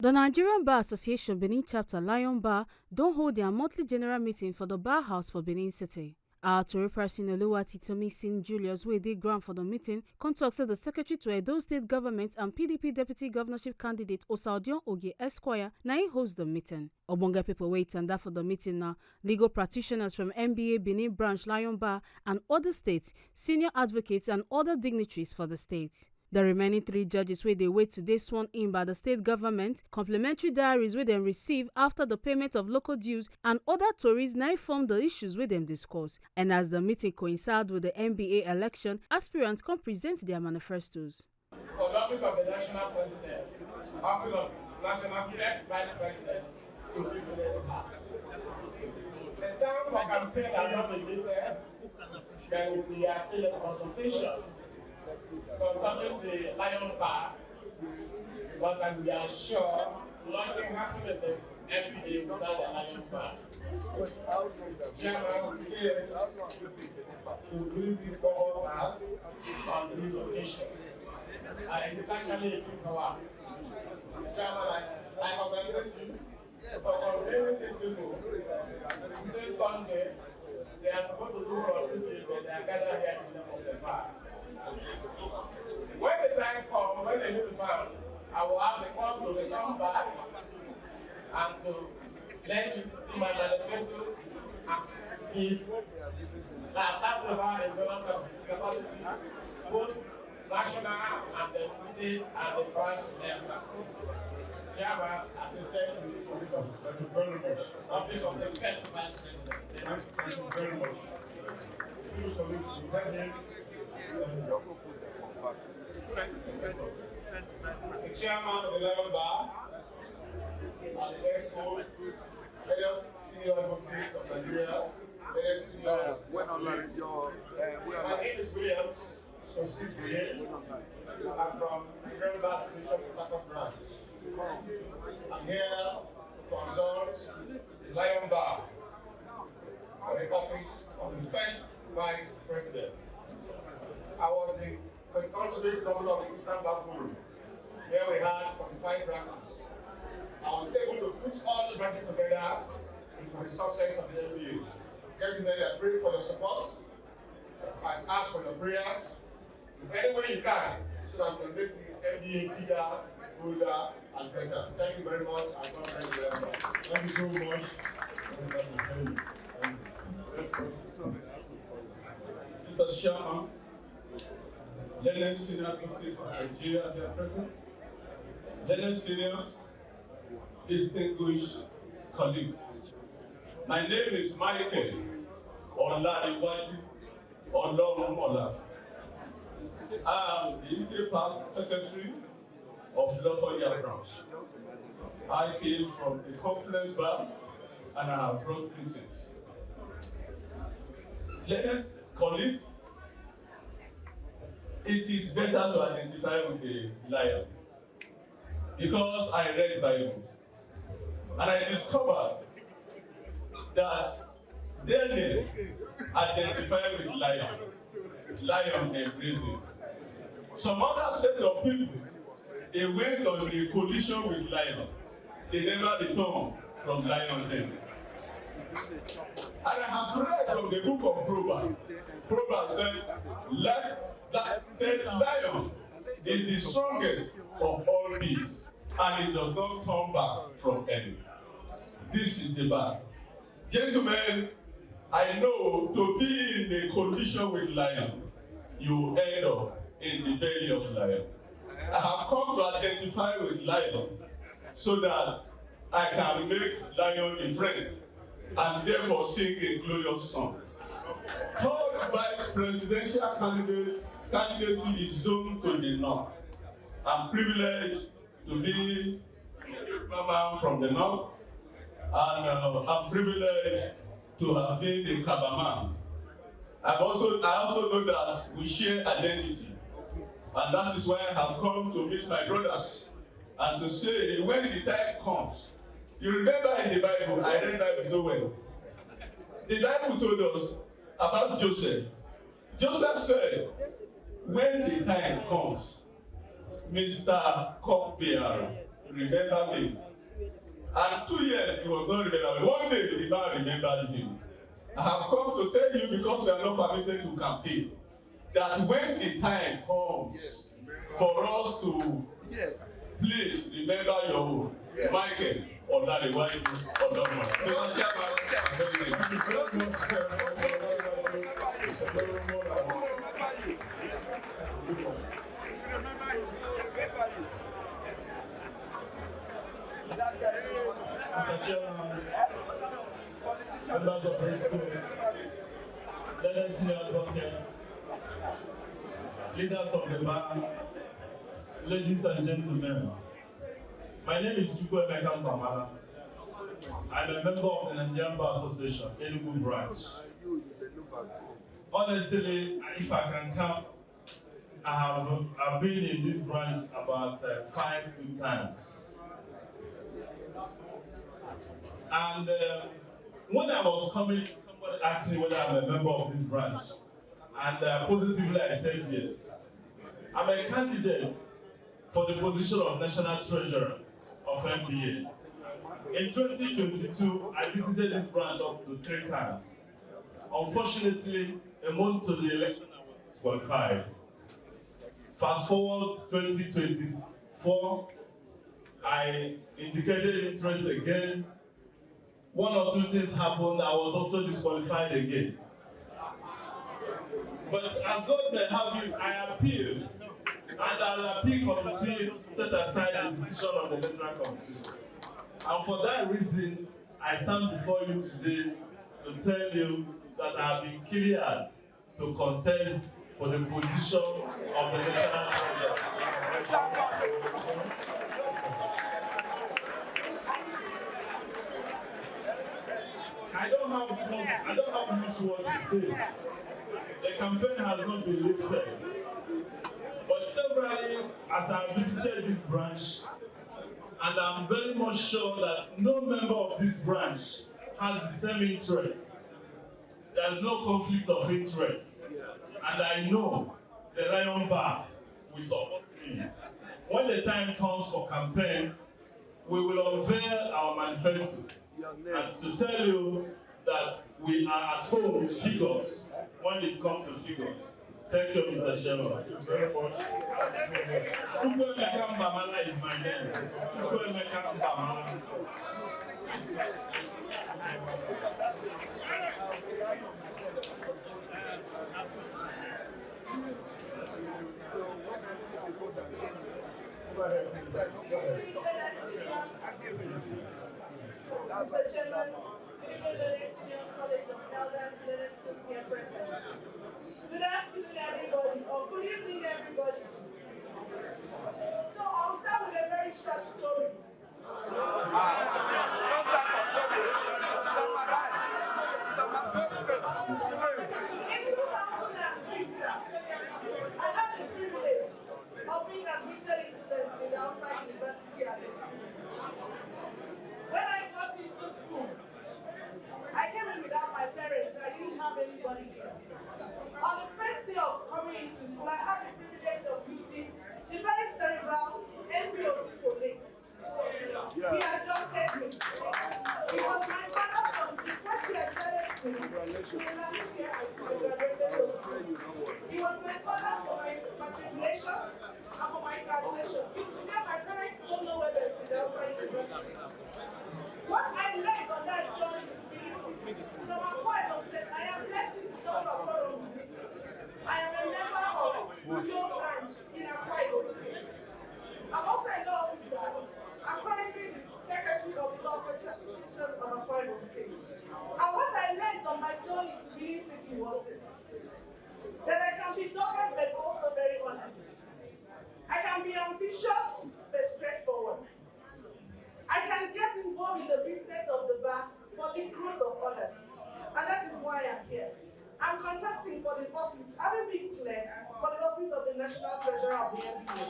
The Nigerian Bar Association Benin Chapter Lion Bar don hold their monthly general meeting for the Bar House for Benin City. Our Tori person Oluwatitomisin Julius wey dey ground for the meeting come tok say the secretary to Edo State Government and PDP deputy governorship candidate Osarodion Ogie Esquire na im host the meeting. Ogbonge pipo wey tanda for the meeting na legal practitioners from NBA Benin Branch Lion Bar and other states, senior advocates and other dignitaries for the state. The remaining 3 judges wey dey wait to dey sworn in by the state government, complementary diaries wey dem receive after the payment of local dues and other tories na form the issues wey dem discuss. And as the meeting coincide with the NBA election, aspirants come present their manifestos. For the office of the national president, office of national vice president, the time for campaign are not related, there will be still a consultation concerning the Lion Bar, but we are sure nothing happened at the NBA without the Lion Bar. Chairman, today, to greet the power on this occasion. It's actually a big power. Chairman, I congratulate you for convening these people. Today, Sunday, they are supposed to do publicity, but they are gathered here in the middle of the bar. When the time comes, when they need to come, I will have the call to return back and to let you see my manifesto and give that about the development capacity, both national and the state and the branch level. Chairman, I can thank you very much. Office of the first vice president. Thank you very much. The chairman of the Lion Bar and the EXCO, senior advocates of Nigeria, seniors. My name is Williams. I'm from the Nigerian Bar Association of Port Branch. I'm here to consult the Lion Bar for the office of the first vice president. I was the consulate governor of the Eastern Bar Forum. Here we had 45 branches. I was able to put all the branches together for the success of the NBA. Gentlemen, I pray for your support. I ask for your prayers. In any way you can, so that we can make the NBA bigger, bolder, and better. Thank you very much, and God bless you very much. Thank you so much. Mr. Chairman, learned senior advocates of Nigeria, they are present. Learned seniors, distinguished colleagues. My name is Michael Oladiwaju Olorumola. I am the UK past secretary of Lokoya branch. I came from the conference bar and I have brought greetings. Let's colleague, it is better to identify with the lion because I read Bible and I discovered that Daniel identified with lion. Lion embraced him. Some other set of people, they went on a collision with lion. They never returned from lion then. And I have read from the book of Proverbs. Proverbs said, lion is the strongest of all beasts, and it does not turn back from enemy. This is the bar. Gentlemen, I know to be in a collision with lion, you end up in the belly of lion. I have come to identify with lion so that I can make lion a friend and therefore sing a glorious song. Third vice presidential candidacy is zoned to the north. I'm privileged to be a man from the north, and I'm privileged to have been the Kabaman. I also know that we share identity, and that is why I have come to meet my brothers and to say when the time comes. You remember in the Bible, I read Bible so well. The Bible told us about Joseph. Joseph said, when the time comes, Mr. Cupbearer, remember me. And 2 years, he was not remembered. One day, the man remembered him. I have come to tell you, because we are not permitted to campaign, that when the time comes for us to please remember your own, Michael or Daddy, why you or Dogma. Mr. Chairman, members of the school, leaders, senior advocates, leaders of the bar, ladies and gentlemen, my name is Chukwuemeka Mpamala. I'm a member of the Nigerian Bar Association, Enugu branch. Honestly, if I can count, I've been in this branch about 5 good times. And when I was coming, somebody asked me whether I'm a member of this branch. And positively I said yes. I'm a candidate for the position of National Treasurer of NBA. In 2022, I visited this branch up to 3 times. Unfortunately, a month to the election, I was disqualified. Fast forward 2024, I indicated interest again. 1 or 2 things happened, I was also disqualified again. But as God may have it, I appealed, and our appeal committee set aside the decision of the electoral committee. And for that reason, I stand before you today to tell you that I have been cleared to contest for the position of the electoral treasurer. I don't have much more to say. The campaign has not been lifted. But severally, as I visited this branch, and I'm very much sure that no member of this branch has the same interest. There's no conflict of interest. And I know the Lion Bar will support me. When the time comes for campaign, we will unveil our manifesto and to tell you that we are at home with figures when it comes to figures. Thank you, Mr. Chairman. Thank you very much. Chukwuemeka Mpamala is my name. Chukwuemeka Mpamala. Mr. Chairman, Senior College of Elders, here present. Good afternoon, everybody, or good evening, everybody. So I'll start with a very short story. In 2003, sir, I had the privilege of being admitted into the outside university at the students. When I got into school, I came in without my parents. I didn't have anybody here. On the first day of coming into school, I had the privilege of meeting the very cerebral MBOC collate. He adopted me. He was my father from the first year I started school to the last year I graduated from school. He was my father for my matriculation and for my graduation. Till today, my parents don't know where they sit outside university. What I learned on that journey to Benin City, number 1 was that I am blessed with God of God. I am a member of Ujo branch in Akwa Ibom State. I'm also a law officer. I'm currently the secretary of the Law Officers Association of Akwa Ibom State. And what I learned on my journey to Benin City was this: that I can be dogged but also very honest. I can be ambitious but straightforward. I can get involved in the business of the bar for the growth of others. And that is why I'm here. I'm contesting for the office, having been cleared for the office of the National Treasurer of the NBA.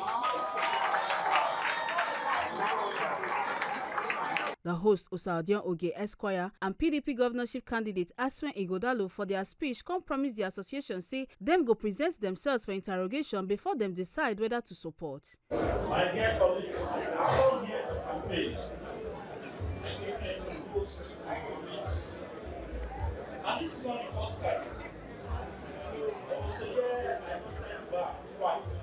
The host, Osarodion Ogie Esquire, and PDP governorship candidate Asue Ighodalo for their speech come promise the association say them go present themselves for interrogation before them decide whether to support. My dear colleagues, I come here campaign, I came to host this. And this is not the first time. There was a year I was sent back twice.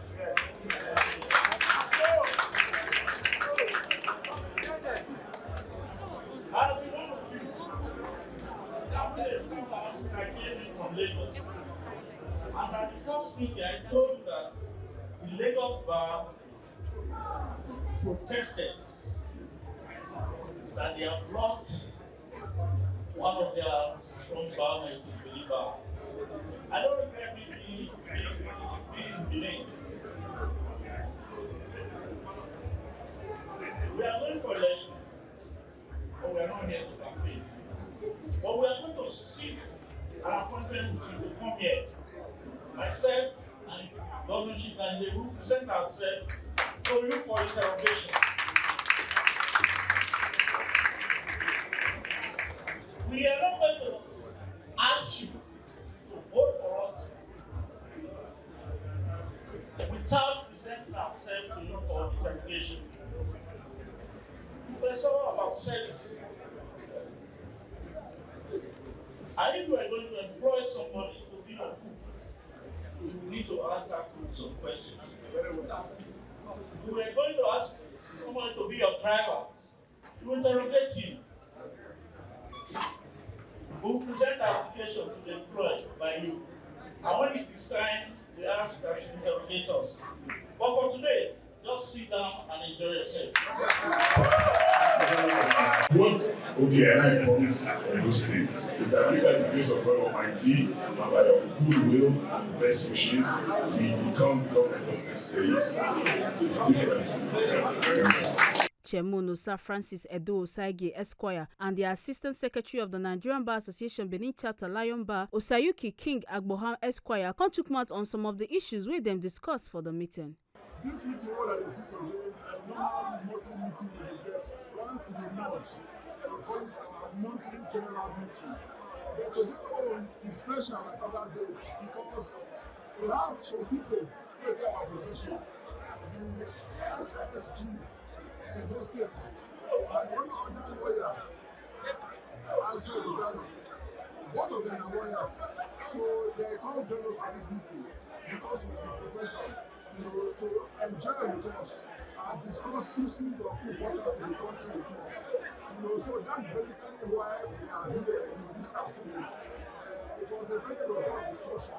I'll be one of you. After a few months, I came in from Lagos. And at the first meeting, I told you that the Lagos bar protested that they have lost one of their strong barmaid to Believer. I don't regret being in Benin. We are going for election, but we are not here to campaign. But we are going to seek an appointment with you to come here. Myself and the governorship and they will present ourselves to you for interrogation. We are not going to ask you to vote for us without presenting ourselves to you for interrogation. It's all about service. And if you are going to employ somebody to be a cook, you need to answer some questions. You are going to ask someone to be your driver. You interrogate him. We will present our application to the employed by you. And when it is time, we ask that you interrogate us. But for today, just sit down and enjoy yourself. What Ogie and I promise in those states is that we, by the grace of God Almighty, and by your goodwill and best wishes, we become government of the states. Different. Chairman Sir Francis Edo Osaige Esquire and the Assistant Secretary of the Nigerian Bar Association Benin Chapter Lion Bar, Osayuki King Agboham Esquire, come to mouth on some of the issues with them discussed for the meeting. This meeting, all that they see today, a normal monthly meeting we will get once in a month. We call it as a monthly general meeting. But today is special like other days because we have some people who get our position. The SSG, Sebo State, and one other lawyer, Asue Ighodalo. Both of them are lawyers. So they come join us for this meeting because of the profession. To enjoy with us and discuss issues of importance in the country with us. So that's basically why we are here this afternoon. It was a very robust discussion.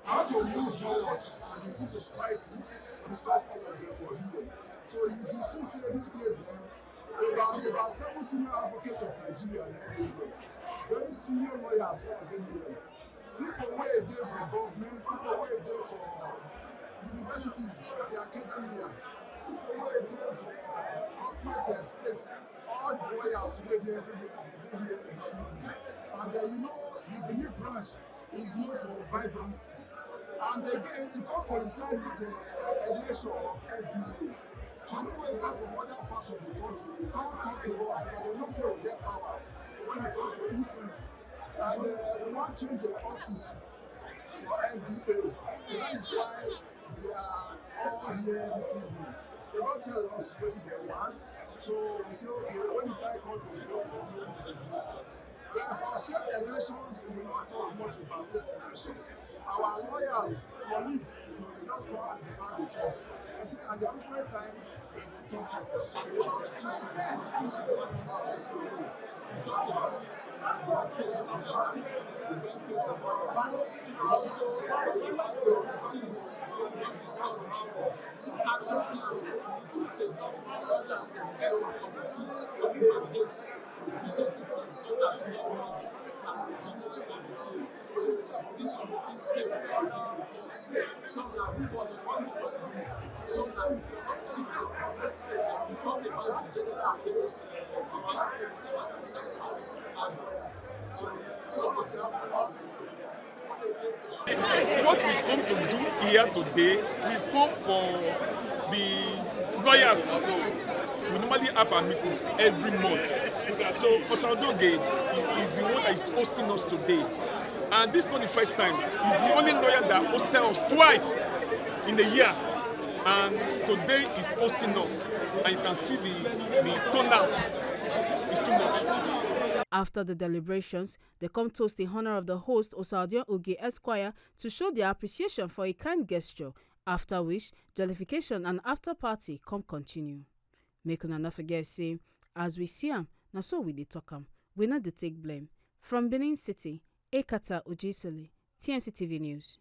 How to move forward and improve the society, discuss all of them for here. So if you see this place, about 7 senior advocates of Nigeria very senior lawyers who are here. People who are there for government, people who are there for universities, the academia, people who are there for corporate space, all the lawyers who are there here this evening. And the Benin branch is known for vibrancy. And again, it can't coincide with the election of FDA. Some people who come from other parts of the country can't talk to us because they don't feel their power when it comes to influence. And they want to change their office for NBA. That is why they are all here this evening. They don't tell us what they want. So we say, okay, when the time comes to the but for state elections, we will not talk much about state elections. Our lawyers, colleagues, they just come and debate with us. They say at the appropriate time, they will talk to us about issues such as committees, mandates, research teams, so that's so these committees came and give reports. Some now we want to do, some now we talk about the general affairs of our science house as well. So what's happening? What we come to do here today, we come for the lawyers. We normally have a meeting every month. So Osarodion is the one that is hosting us today. And this is not the first time. He's the only lawyer that hosted us twice in a year. And today is hosting us, and you can see the turnout is too much. After the deliberations, they come toast in honor of the host, Osarodion Ogie Esquire, to show their appreciation for a kind gesture, after which jollification and after party come continue. Make una not forget, say, as we see am, na so we dey talk am. We not dey take blame. From Benin City, Ekata Ogie, TMC TV News.